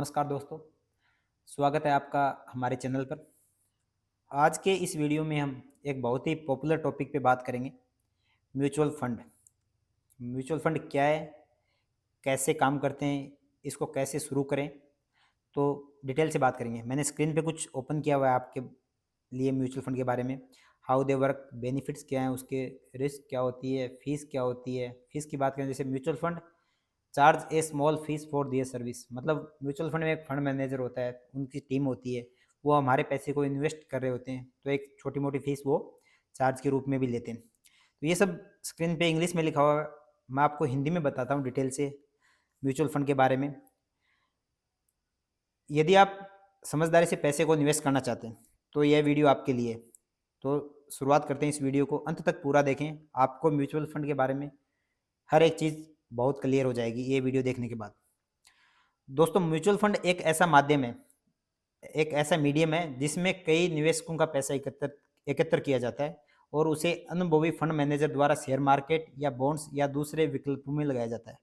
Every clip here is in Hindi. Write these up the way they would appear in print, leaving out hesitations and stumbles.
नमस्कार दोस्तों, स्वागत है आपका हमारे चैनल पर। आज के इस वीडियो में हम एक बहुत ही पॉपुलर टॉपिक पे बात करेंगे, म्यूचुअल फंड। म्यूचुअल फंड क्या है, कैसे काम करते हैं, इसको कैसे शुरू करें, तो डिटेल से बात करेंगे। मैंने स्क्रीन पे कुछ ओपन किया हुआ है आपके लिए म्यूचुअल फंड के बारे में, हाउ दे वर्क, बेनिफिट्स क्या हैं उसके, रिस्क क्या होती है, फीस क्या होती है। फीस की बात करें जैसे mutual fund charge a small fees for their service, मतलब म्यूचुअल फंड में एक फंड मैनेजर होता है, उनकी टीम होती है, वो हमारे पैसे को इन्वेस्ट कर रहे होते हैं, तो एक छोटी मोटी फीस वो चार्ज के रूप में भी लेते हैं। तो ये सब स्क्रीन पे इंग्लिश में लिखा हुआ है, मैं आपको हिंदी में बताता हूँ डिटेल से म्यूचुअल फंड के बारे में। यदि आप समझदारी से पैसे को निवेश करना चाहते हैं तो यह वीडियो आपके लिए है। तो शुरुआत करते हैं, इस वीडियो को अंत तक पूरा देखें, आपको म्यूचुअल फंड के बारे में हर एक चीज़ बहुत क्लियर हो जाएगी ये वीडियो देखने के बाद। दोस्तों, म्यूचुअल फंड एक ऐसा माध्यम है, एक ऐसा मीडियम है जिसमें कई निवेशकों का पैसा एकत्र एकत्र किया जाता है और उसे अनुभवी फंड मैनेजर द्वारा शेयर मार्केट या बॉन्ड्स या दूसरे विकल्पों में लगाया जाता है।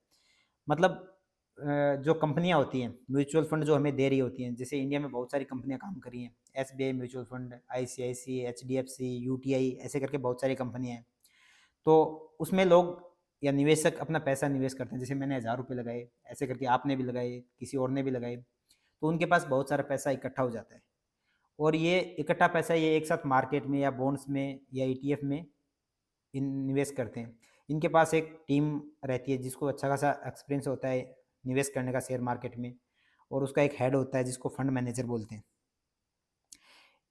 मतलब जो कंपनियां होती हैं म्यूचुअल फंड जो हमें दे रही होती हैं, जैसे इंडिया में बहुत सारी कंपनियां काम कर रही हैं, SBI mutual fund, ICICI, HDFC, UTI, ऐसे करके बहुत सारी कंपनियां हैं। तो उसमें लोग या निवेशक अपना पैसा निवेश करते हैं, जैसे मैंने 1000 रुपये लगाए, ऐसे करके आपने भी लगाए, किसी और ने भी लगाए, तो उनके पास बहुत सारा पैसा इकट्ठा हो जाता है और ये इकट्ठा पैसा ये एक साथ मार्केट में या बॉन्ड्स में या ईटीएफ में निवेश करते हैं। इनके पास एक टीम रहती है जिसको अच्छा खासा एक्सपीरियंस होता है निवेश करने का शेयर मार्केट में, और उसका एक हेड होता है जिसको फंड मैनेजर बोलते हैं।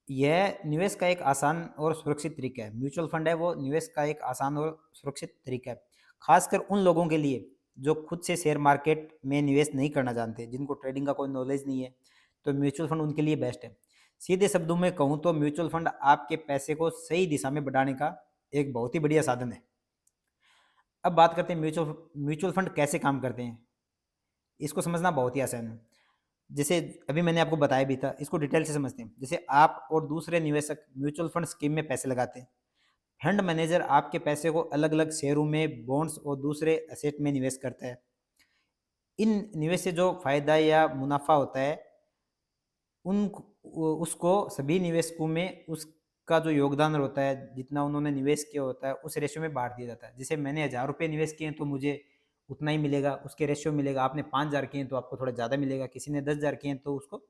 यह निवेश का एक आसान और सुरक्षित तरीका है। म्यूचुअल फंड है वो निवेश का एक आसान और सुरक्षित तरीका है, खासकर उन लोगों के लिए जो खुद से शेयर मार्केट में निवेश नहीं करना जानते, जिनको ट्रेडिंग का कोई नॉलेज नहीं है, तो म्यूचुअल फंड उनके लिए बेस्ट है। सीधे शब्दों में कहूँ तो म्यूचुअल फंड आपके पैसे को सही दिशा में बढ़ाने का एक बहुत ही बढ़िया साधन है। अब बात करते हैं म्यूचुअल म्यूचुअल फंड कैसे काम करते हैं। इसको समझना बहुत ही आसान है। जैसे अभी मैंने आपको बताया भी था, इसको डिटेल से समझते हैं। जैसे आप और दूसरे निवेशक म्यूचुअल फंड स्कीम में पैसे लगाते हैं, फंड मैनेजर आपके पैसे को अलग अलग शेयरों में, बॉन्ड्स और दूसरे एसेट में निवेश करता है। इन निवेश से जो फायदा या मुनाफा होता है उन उसको सभी निवेशकों में उसका जो योगदान होता है, जितना उन्होंने निवेश किया होता है, उस रेशियो में बांट दिया जाता है। जैसे मैंने 1000 रुपये निवेश किए हैं तो मुझे उतना ही मिलेगा, उसके रेशियो मिलेगा। आपने 5000 किए हैं तो आपको थोड़ा ज़्यादा मिलेगा, किसी ने 10,000 किए हैं तो उसको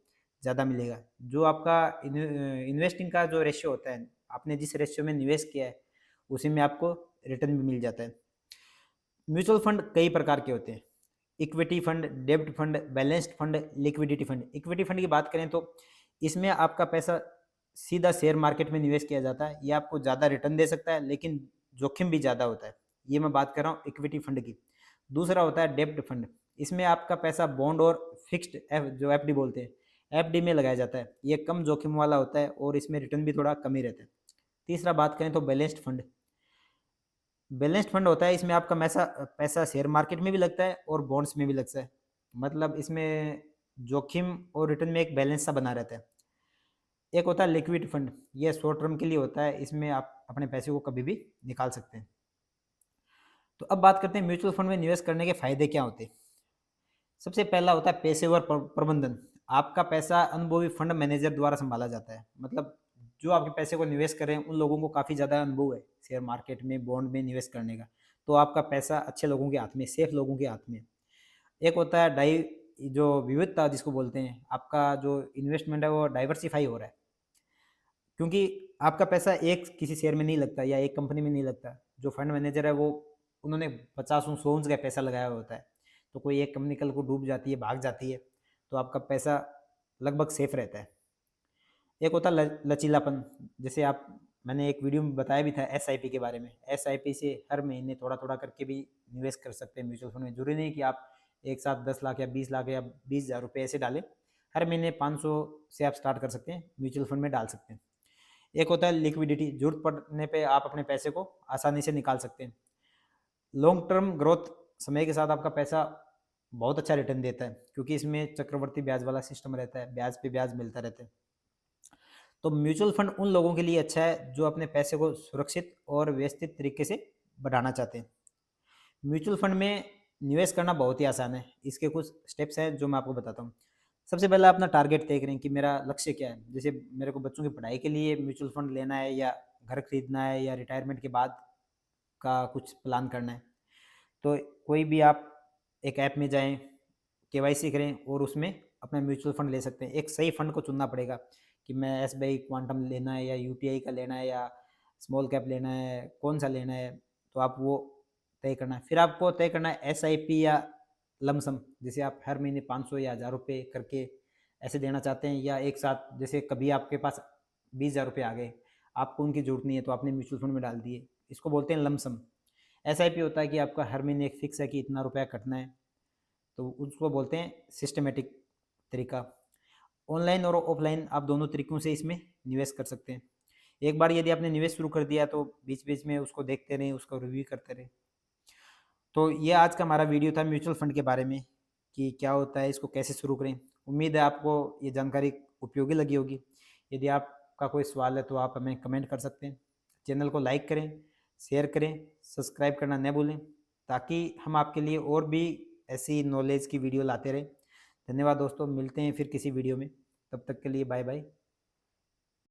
ज़्यादा मिलेगा। जो आपका इन्वेस्टिंग का जो रेशियो होता है, आपने जिस रेशियो में निवेश किया है उसी में आपको रिटर्न भी मिल जाता है। म्यूचुअल फंड कई प्रकार के होते हैं, इक्विटी फंड, डेब्ट fund, balanced fund, liquidity fund. Equity fund की बात करें तो इसमें आपका पैसा सीधा शेयर मार्केट में निवेश किया जाता है, ये आपको ज़्यादा रिटर्न दे सकता है लेकिन जोखिम भी ज़्यादा होता है। ये मैं बात कर रहा हूँ इक्विटी फंड की। दूसरा होता है डेब्ट फंड, इसमें आपका पैसा बॉन्ड और फिक्स्ड जो एफडी बोलते हैं, एफडी में लगाया जाता है। ये कम जोखिम वाला होता है और इसमें रिटर्न भी थोड़ा कम ही रहता है। तीसरा बात करें तो बैलेंस्ड फंड। बैलेंस्ड फंड होता है, इसमें आपका पैसा पैसा शेयर मार्केट में भी लगता है और बॉन्ड्स में भी लगता है। मतलब इसमें जोखिम और रिटर्न में एक बैलेंस सा बना रहता है। एक होता है लिक्विड फंड, ये शॉर्ट टर्म के लिए होता है, इसमें आप अपने पैसे को कभी भी निकाल सकते हैं। तो अब बात करते हैं म्यूचुअल फंड में निवेश करने के फायदे क्या होते हैं। सबसे पहला होता है पेशेवर प्रबंधन। आपका पैसा अनुभवी फंड मैनेजर द्वारा संभाला जाता है। मतलब जो आपके पैसे को निवेश कर रहे हैं उन लोगों को काफ़ी ज़्यादा अनुभव है शेयर मार्केट में, बॉन्ड में निवेश करने का, तो आपका पैसा अच्छे लोगों के हाथ में, सेफ लोगों के हाथ में। एक होता है जो विविधता जिसको बोलते हैं, आपका जो इन्वेस्टमेंट है वो डाइवर्सिफाई हो रहा है, क्योंकि आपका पैसा एक किसी शेयर में नहीं लगता या एक कंपनी में नहीं लगता। जो फंड मैनेजर है वो उन्होंने 50 का पैसा लगाया हुआ होता है, तो कोई एक कंपनी कल को डूब जाती है, भाग जाती है, तो आपका पैसा लगभग सेफ रहता है। एक होता है लचीलापन। जैसे आप मैंने एक वीडियो में बताया भी था एसआईपी के बारे में। एसआईपी से हर महीने थोड़ा थोड़ा करके भी निवेश कर सकते हैं म्यूचुअल फंड में। जरूरी नहीं कि आप एक साथ 10 लाख या 20 लाख या 20,000 रुपये ऐसे डालें। हर महीने 500 से आप स्टार्ट कर सकते हैं, म्यूचुअल फंड में डाल सकते हैं। एक होता है लिक्विडिटी, जरूरत पड़ने पे आप अपने पैसे को आसानी से निकाल सकते हैं। लॉन्ग टर्म ग्रोथ, समय के साथ आपका पैसा बहुत अच्छा रिटर्न देता है, क्योंकि इसमें चक्रवर्ती ब्याज वाला सिस्टम रहता है, ब्याज पे ब्याज मिलता रहता है। तो म्यूचुअल फंड उन लोगों के लिए अच्छा है जो अपने पैसे को सुरक्षित और व्यवस्थित तरीके से बढ़ाना चाहते हैं। म्यूचुअल फंड में निवेश करना बहुत ही आसान है। इसके कुछ स्टेप्स हैं जो मैं आपको बताता हूँ। सबसे पहले अपना टारगेट तय करें कि मेरा लक्ष्य क्या है। जैसे मेरे को बच्चों की पढ़ाई के लिए म्यूचुअल फंड लेना है, या घर खरीदना है, या रिटायरमेंट के बाद का कुछ प्लान करना है। तो कोई भी आप एक ऐप में जाएँ, केवाईसी करें और उसमें अपना म्यूचुअल फंड ले सकते हैं। एक सही फंड को चुनना पड़ेगा कि मैं एसबीआई क्वांटम लेना है, या यूटीआई का लेना है, या स्मॉल कैप लेना है, कौन-सा लेना है, तो आप वो तय करना है। फिर आपको तय करना है एसआईपी या लमसम, जैसे आप हर महीने 500 या ₹1000 करके ऐसे देना चाहते हैं, या एक साथ जैसे कभी आपके पास ₹20,000 आ गए, आपको उनकी ज़रूरत नहीं है तो आपने म्यूचुअल फंड में डाल दिए, इसको बोलते हैं लमसम। एसआईपी होता है कि आपका हर महीने एक फिक्स है कि इतना रुपया कटना है, तो उसको बोलते हैं सिस्टमेटिक तरीका। ऑनलाइन और ऑफलाइन आप दोनों तरीकों से इसमें निवेश कर सकते हैं। एक बार यदि आपने निवेश शुरू कर दिया तो बीच-बीच में उसको देखते रहें, उसका रिव्यू करते रहें। तो ये आज का हमारा वीडियो था म्यूचुअल फंड के बारे में, कि क्या होता है, इसको कैसे शुरू करें। उम्मीद है आपको ये जानकारी उपयोगी लगी होगी। यदि आपका कोई सवाल है तो आप हमें कमेंट कर सकते हैं। चैनल को लाइक करें, शेयर करें, सब्सक्राइब करना न भूलें, ताकि हम आपके लिए और भी ऐसी नॉलेज की वीडियो लाते रहें। धन्यवाद दोस्तों, मिलते हैं फिर किसी वीडियो में। तब तक के लिए बाय बाय।